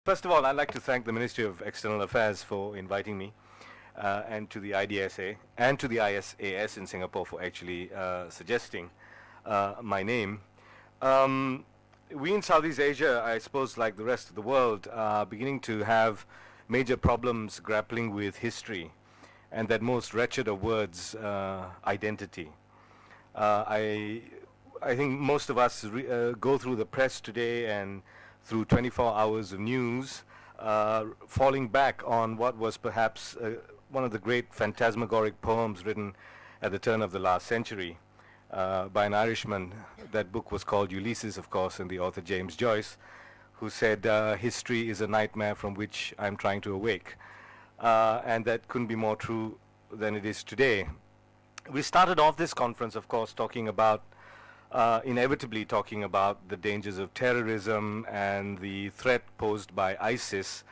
First of all, I'd like to thank the Ministry of External Affairs for inviting me, and to the IDSA and to the ISAS in Singapore for actually suggesting my name. We in Southeast Asia, I suppose like the rest of the world, are beginning to have major problems grappling with history and that most wretched of words, identity. I think most of us go through the press today and through 24 hours of news, falling back on what was perhaps one of the great phantasmagoric poems written at the turn of the last century by an Irishman. That book was called Ulysses, of course, and the author James Joyce, who said, history is a nightmare from which I'm trying to awake. And that couldn't be more true than it is today. We started off this conference, of course, talking about inevitably talking about the dangers of terrorism and the threat posed by ISIS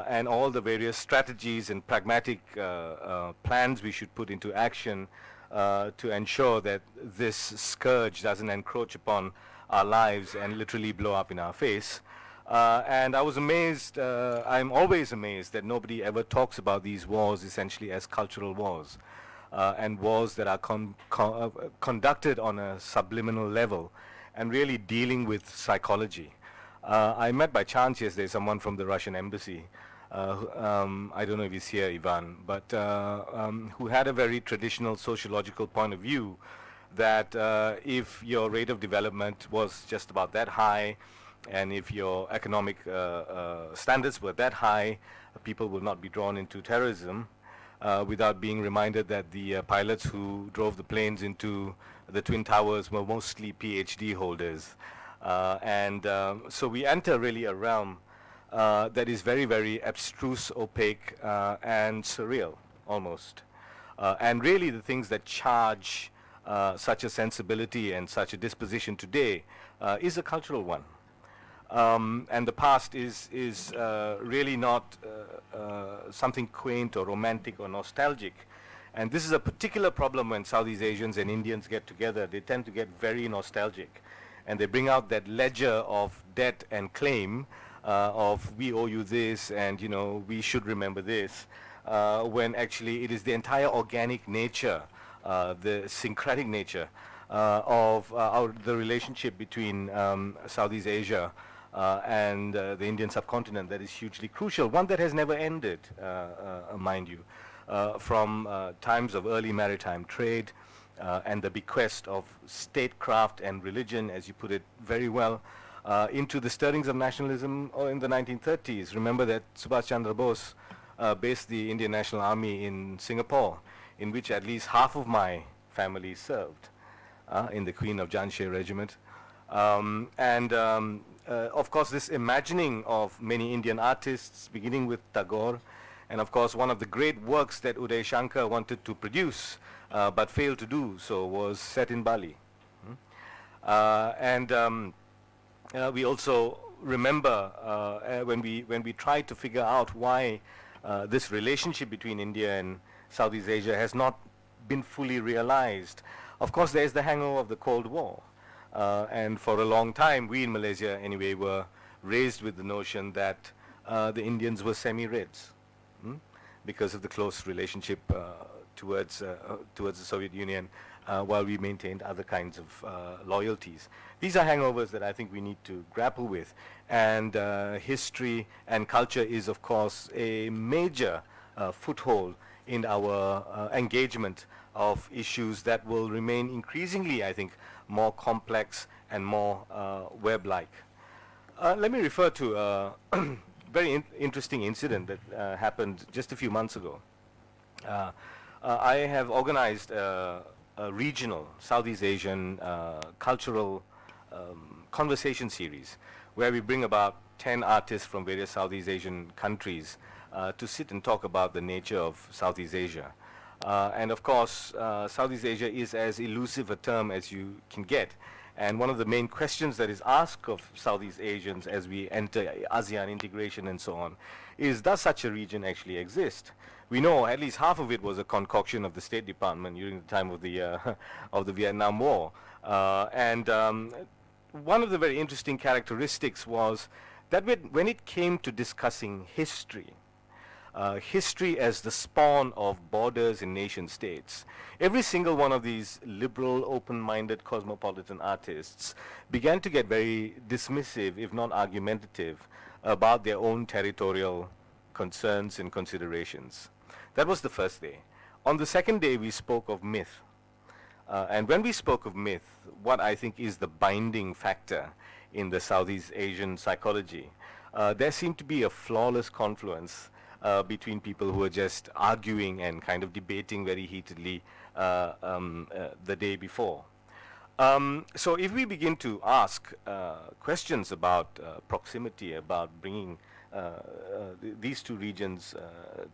and all the various strategies and pragmatic plans we should put into action to ensure that this scourge doesn't encroach upon our lives and literally blow up in our face. And I was amazed, I'm always amazed that nobody ever talks about these wars essentially as cultural wars. And wars that are conducted on a subliminal level and really dealing with psychology. I met by chance yesterday someone from the Russian embassy, I don't know if he's here, Ivan, but who had a very traditional sociological point of view that if your rate of development was just about that high and if your economic standards were that high, people will not be drawn into terrorism. Without being reminded that the pilots who drove the planes into the Twin Towers were mostly PhD holders. So we enter really a realm that is very, very abstruse, opaque, and surreal, almost. And really the things that charge such a sensibility and such a disposition today is a cultural one. And the past is really not something quaint or romantic or nostalgic. And this is a particular problem when Southeast Asians and Indians get together. They tend to get very nostalgic. And they bring out that ledger of debt and claim of we owe you this and we should remember this, when actually it is the entire organic nature, the syncretic nature of the relationship between Southeast Asia and the Indian subcontinent that is hugely crucial, one that has never ended, mind you, from times of early maritime trade and the bequest of statecraft and religion, as you put it very well, into the stirrings of nationalism in the 1930s. Remember that Subhash Chandra Bose based the Indian National Army in Singapore, in which at least half of my family served in the Queen of Janshe Regiment. Of course, this imagining of many Indian artists, beginning with Tagore, and of course one of the great works that Uday Shankar wanted to produce but failed to do so was set in Bali. We also remember when we tried to figure out why this relationship between India and Southeast Asia has not been fully realized. Of course, there is the hangover of the Cold War. And for a long time, we in Malaysia, anyway, were raised with the notion that the Indians were semi-Reds because of the close relationship towards the Soviet Union, while we maintained other kinds of loyalties. These are hangovers that I think we need to grapple with. And history and culture is, of course, a major foothold in our engagement of issues that will remain increasingly, I think, more complex and more web-like. Let me refer to a very interesting incident that happened just a few months ago. I have organized a regional Southeast Asian cultural conversation series where we bring about 10 artists from various Southeast Asian countries to sit and talk about the nature of Southeast Asia. And of course, Southeast Asia is as elusive a term as you can get. And one of the main questions that is asked of Southeast Asians as we enter ASEAN integration and so on is, does such a region actually exist? We know at least half of it was a concoction of the State Department during the time of the Vietnam War. One of the very interesting characteristics was that when it came to discussing history, history as the spawn of borders and nation states, every single one of these liberal, open-minded, cosmopolitan artists began to get very dismissive, if not argumentative, about their own territorial concerns and considerations. That was the first day. On the second day, we spoke of myth. And when we spoke of myth, what I think is the binding factor in the Southeast Asian psychology, there seemed to be a flawless confluence between people who were just arguing and kind of debating very heatedly the day before. So if we begin to ask questions about proximity, about bringing these two regions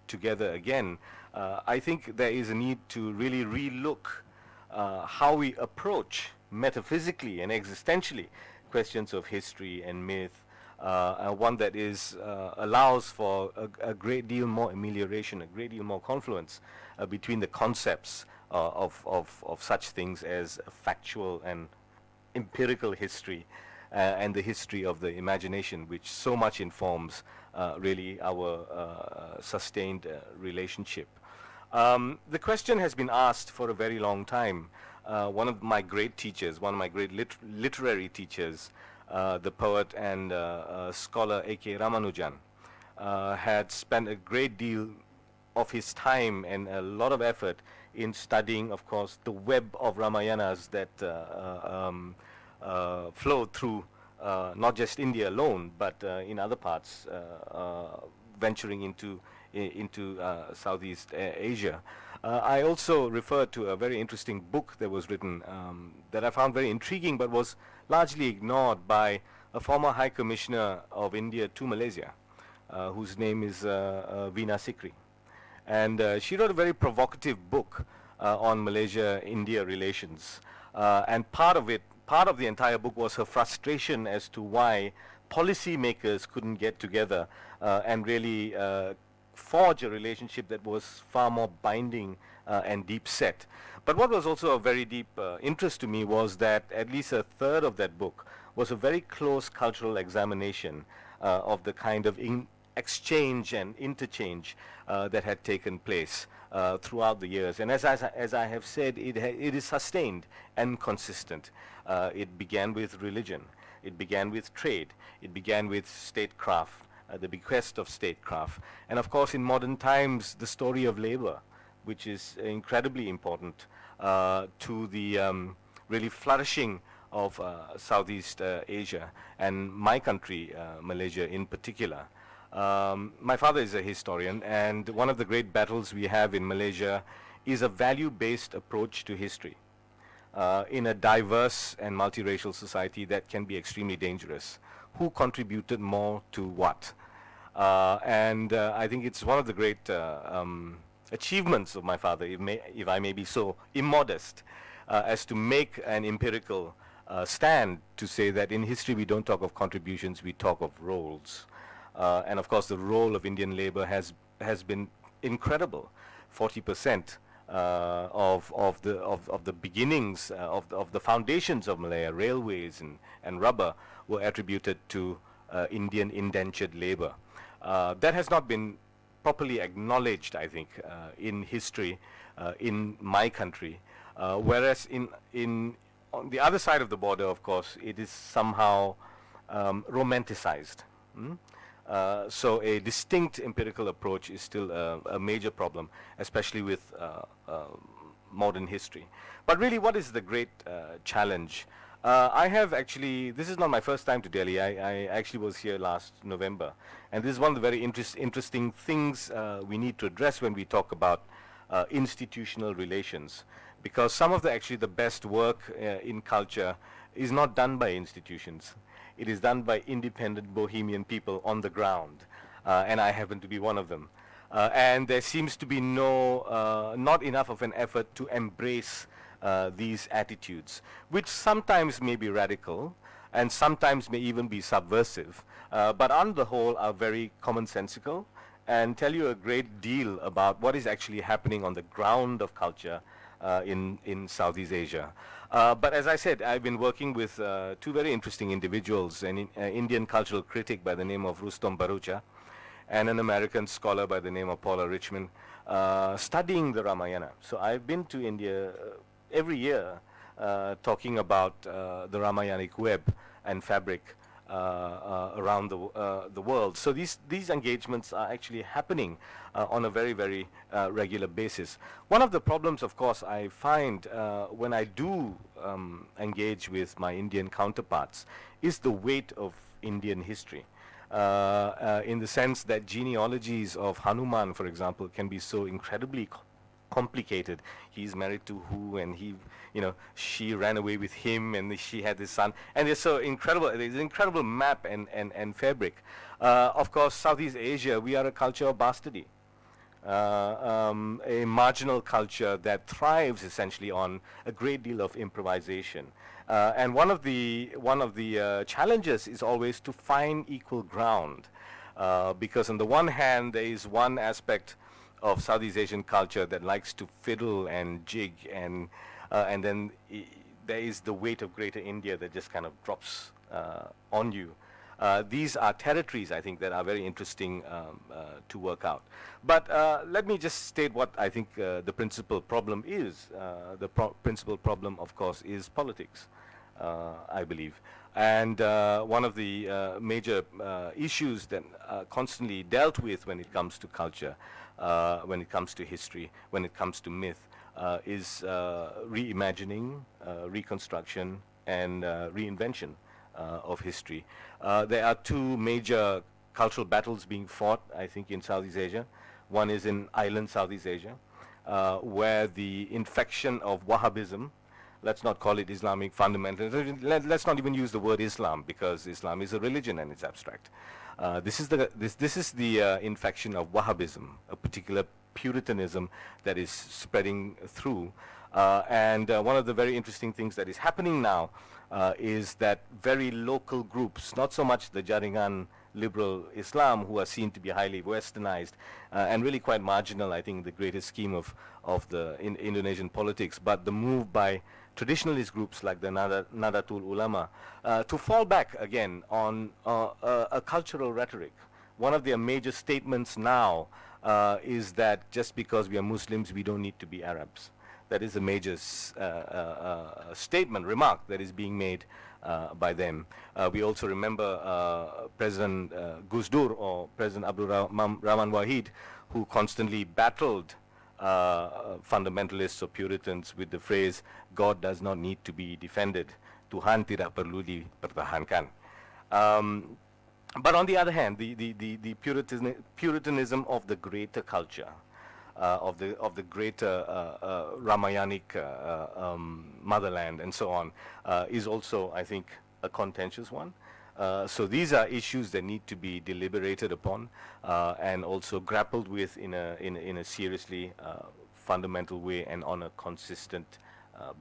together again, I think there is a need to really relook how we approach metaphysically and existentially questions of history and myth, one that is allows for a great deal more amelioration, a great deal more confluence between the concepts of such things as factual and empirical history and the history of the imagination, which so much informs really our sustained relationship. The question has been asked for a very long time. One of my great teachers, one of my great literary teachers, the poet and scholar A.K. Ramanujan, had spent a great deal of his time and a lot of effort in studying, of course, the web of Ramayanas that flowed through not just India alone, but in other parts, venturing into Southeast Asia. I also refer to a very interesting book that was written that I found very intriguing, but was largely ignored by a former High Commissioner of India to Malaysia, whose name is Veena Sikri. And she wrote a very provocative book on Malaysia-India relations. And part of the entire book was her frustration as to why policymakers couldn't get together and really forge a relationship that was far more binding and deep set. But what was also a very deep interest to me was that at least a third of that book was a very close cultural examination of the kind of exchange and interchange that had taken place throughout the years. And as I have said, it is sustained and consistent. It began with religion. It began with trade. It began with statecraft, the bequest of statecraft. And of course, in modern times, the story of labor, which is incredibly important to the really flourishing of Southeast Asia and my country, Malaysia in particular. My father is a historian, and one of the great battles we have in Malaysia is a value-based approach to history. In a diverse and multiracial society, that can be extremely dangerous. Who contributed more to what? And I think it's one of the great achievements of my father, if I may be so immodest, as to make an empirical stand to say that in history we don't talk of contributions, we talk of roles. And of course the role of Indian labor has been incredible. 40% of the beginnings of the foundations of Malaya, railways and rubber, were attributed to Indian indentured labor. That has not been properly acknowledged, I think, in history in my country, whereas on the other side of the border, of course, it is somehow romanticized. So a distinct empirical approach is still a major problem, especially with modern history. But really, what is the great challenge? I have actually, this is not my first time to Delhi. I actually was here last November. And this is one of the very interesting things we need to address when we talk about institutional relations. Because some of the best work in culture is not done by institutions. It is done by independent bohemian people on the ground, and I happen to be one of them. And there seems to be not enough of an effort to embrace these attitudes, which sometimes may be radical, and sometimes may even be subversive, but on the whole are very commonsensical, and tell you a great deal about what is actually happening on the ground of culture in Southeast Asia. But as I said, I've been working with two very interesting individuals, an Indian cultural critic by the name of Rustom Barucha and an American scholar by the name of Paula Richmond, studying the Ramayana. So I've been to India every year talking about the Ramayanic web and fabric around the world. So these engagements are actually happening on a very, very regular basis. One of the problems, of course, I find when I do engage with my Indian counterparts is the weight of Indian history. In the sense that genealogies of Hanuman, for example, can be so incredibly complicated. He's married to who, and she ran away with him, and she had this son, and it's so incredible. There's an incredible map and fabric. Of course, Southeast Asia, we are a culture of bastardy, a marginal culture that thrives essentially on a great deal of improvisation. And one of the challenges is always to find equal ground, because on the one hand there is one aspect of Southeast Asian culture that likes to fiddle and jig, and then there is the weight of Greater India that just kind of drops on you. These are territories, I think, that are very interesting to work out. But let me just state what I think the principal problem is. The principal problem, of course, is politics, I believe. And one of the major issues that are constantly dealt with when it comes to culture, when it comes to history, when it comes to myth, is reimagining, reconstruction, and reinvention of history. There are two major cultural battles being fought, I think, in Southeast Asia. One is in island Southeast Asia, where the infection of Wahhabism, let's not call it Islamic fundamentalism, let's not even use the word Islam, because Islam is a religion and it's abstract. This is the infection of Wahhabism, a particular Puritanism that is spreading through. And one of the very interesting things that is happening now is that very local groups, not so much the Jaringan liberal Islam, who are seen to be highly westernized and really quite marginal, I think, in the greater scheme of the Indonesian politics, but the move by traditionalist groups like the Nadatul Ulama to fall back again on a cultural rhetoric. One of their major statements now is that just because we are Muslims, we don't need to be Arabs. That is a major statement, remark that is being made by them. We also remember President Gus Dur, or President Abdul Rahman Wahid, who constantly battled fundamentalists or Puritans with the phrase, God does not need to be defended, Tuhan tidak perlu dipertahankan. But on the other hand, the Puritanism of the greater culture, of the greater Ramayanic motherland and so on, is also, I think, a contentious one. So these are issues that need to be deliberated upon and also grappled with in a seriously fundamental way and on a consistent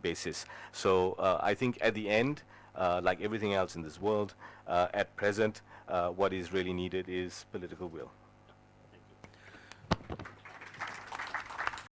basis. So I think at the end, like everything else in this world, at present, what is really needed is political will.